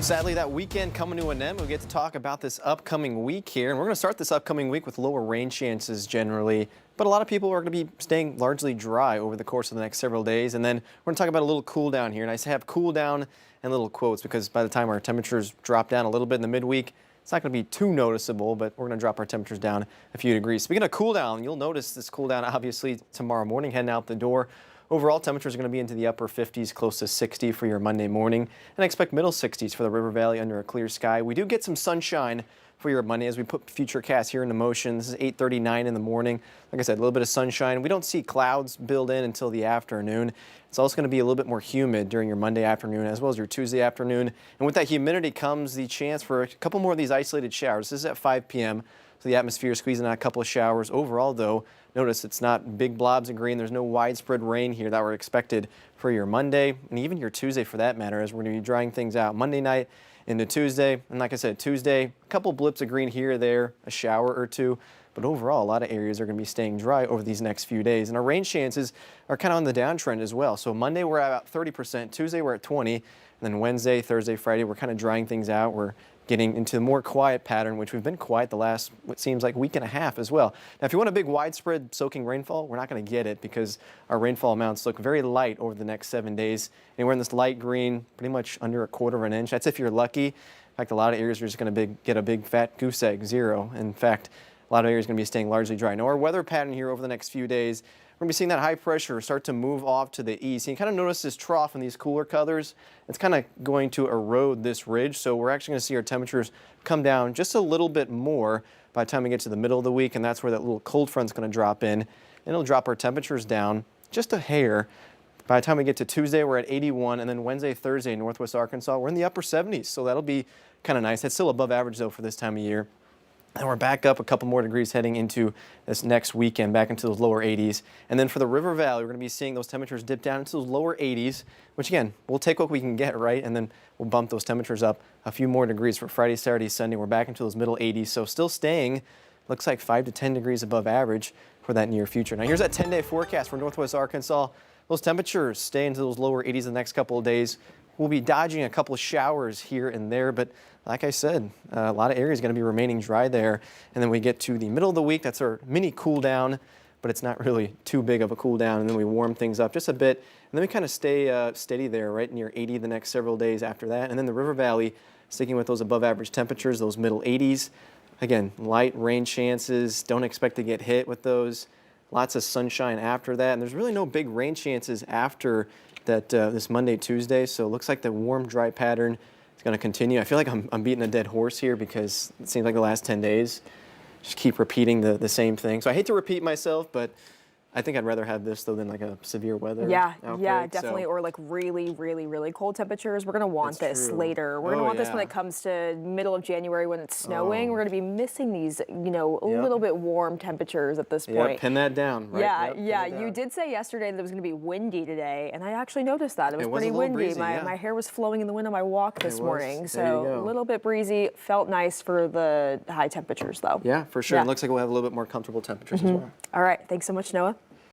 Sadly, that weekend coming to an end. We get to talk about this upcoming week here. And we're going to start this upcoming week with lower rain chances generally. But a lot of people are going to be staying largely dry over the course of the next several days. And then we're going to talk about a little cool down here. And I have cool down and little quotes because by the time our temperatures drop down a little bit in the midweek, it's not going to be too noticeable, but we're going to drop our temperatures down a few degrees. Speaking of cool down, you'll notice this cool down obviously tomorrow morning heading out the door. Overall temperatures are going to be into the upper 50s, close to 60 for your Monday morning. And I expect middle 60s for the River Valley under a clear sky. We do get some sunshine for your Monday as we put Futurecast here into motion. This is 8:39 in the morning. Like I said, a little bit of sunshine. We don't see clouds build in until the afternoon. It's also going to be a little bit more humid during your Monday afternoon as well as your Tuesday afternoon. And with that humidity comes the chance for a couple more of these isolated showers. This is at 5 p.m. So the atmosphere is squeezing out a couple of showers. Overall, though, notice it's not big blobs of green. There's no widespread rain here that we're expected for your Monday and even your Tuesday for that matter, as we're going to be drying things out Monday night into Tuesday. And like I said, Tuesday, a couple blips of green here or there, a shower or two. But overall, a lot of areas are going to be staying dry over these next few days. And our rain chances are kind of on the downtrend as well. So Monday, we're at about 30%. Tuesday, we're at 20. And then Wednesday, Thursday, Friday, we're kind of drying things out. We're getting into a more quiet pattern, which we've been quiet the last, what seems like, week and a half as well. Now, if you want a big widespread soaking rainfall, we're not going to get it because our rainfall amounts look very light over the next 7 days. Anywhere in this light green, pretty much under 1/4 of an inch. That's if you're lucky. In fact, a lot of areas are just going to get a big fat goose egg, 0. In fact, a lot of areas are going to be staying largely dry. Now, our weather pattern here over the next few days, we're going to be seeing that high pressure start to move off to the east. You kind of notice this trough in these cooler colors. It's kind of going to erode this ridge, so we're actually going to see our temperatures come down just a little bit more by the time we get to the middle of the week, and that's where that little cold front's going to drop in. And it'll drop our temperatures down just a hair. By the time we get to Tuesday, we're at 81, and then Wednesday, Thursday in Northwest Arkansas, we're in the upper 70s, so that'll be kind of nice. It's still above average, though, for this time of year. And we're back up a couple more degrees heading into this next weekend, back into those lower 80s. And then for the River Valley, we're going to be seeing those temperatures dip down into those lower 80s, which again, we'll take what we can get, right? And then we'll bump those temperatures up a few more degrees for Friday, Saturday, Sunday. We're back into those middle 80s. So still staying, looks like 5 to 10 degrees above average for that near future. Now here's that 10-day forecast for Northwest Arkansas. Those temperatures stay into those lower 80s the next couple of days. We'll be dodging a couple of showers here and there, but like I said, a lot of areas are going to be remaining dry there. And then we get to the middle of the week, that's our mini cool down, but it's not really too big of a cool down. And then we warm things up just a bit, and then we kind of stay steady there, right near 80 the next several days after that. And then the River Valley, sticking with those above average temperatures, those middle 80s. Again, light rain chances, don't expect to get hit with those. Lots of sunshine after that, and there's really no big rain chances after that this Monday, Tuesday. So it looks like the warm, dry pattern is going to continue. I feel like I'm beating a dead horse here because it seems like the last 10 days just keep repeating the same thing. So I hate to repeat myself, but I think I'd rather have this, though, than like a severe weather outbreak. Yeah, definitely. So. Or like really, really, really cold temperatures. We're going to want this later. We're going to want this when it comes to middle of January when it's snowing. We're going to be missing these, a little bit warm temperatures at this point. Pin that down, right? Yeah. You did say yesterday that it was going to be windy today, and I actually noticed that. It was pretty windy. Breezy, my hair was flowing in the wind on my walk this morning. So a little bit breezy. Felt nice for the high temperatures, though. Yeah, for sure. It looks like we'll have a little bit more comfortable temperatures as well. All right. Thanks so much, Noah.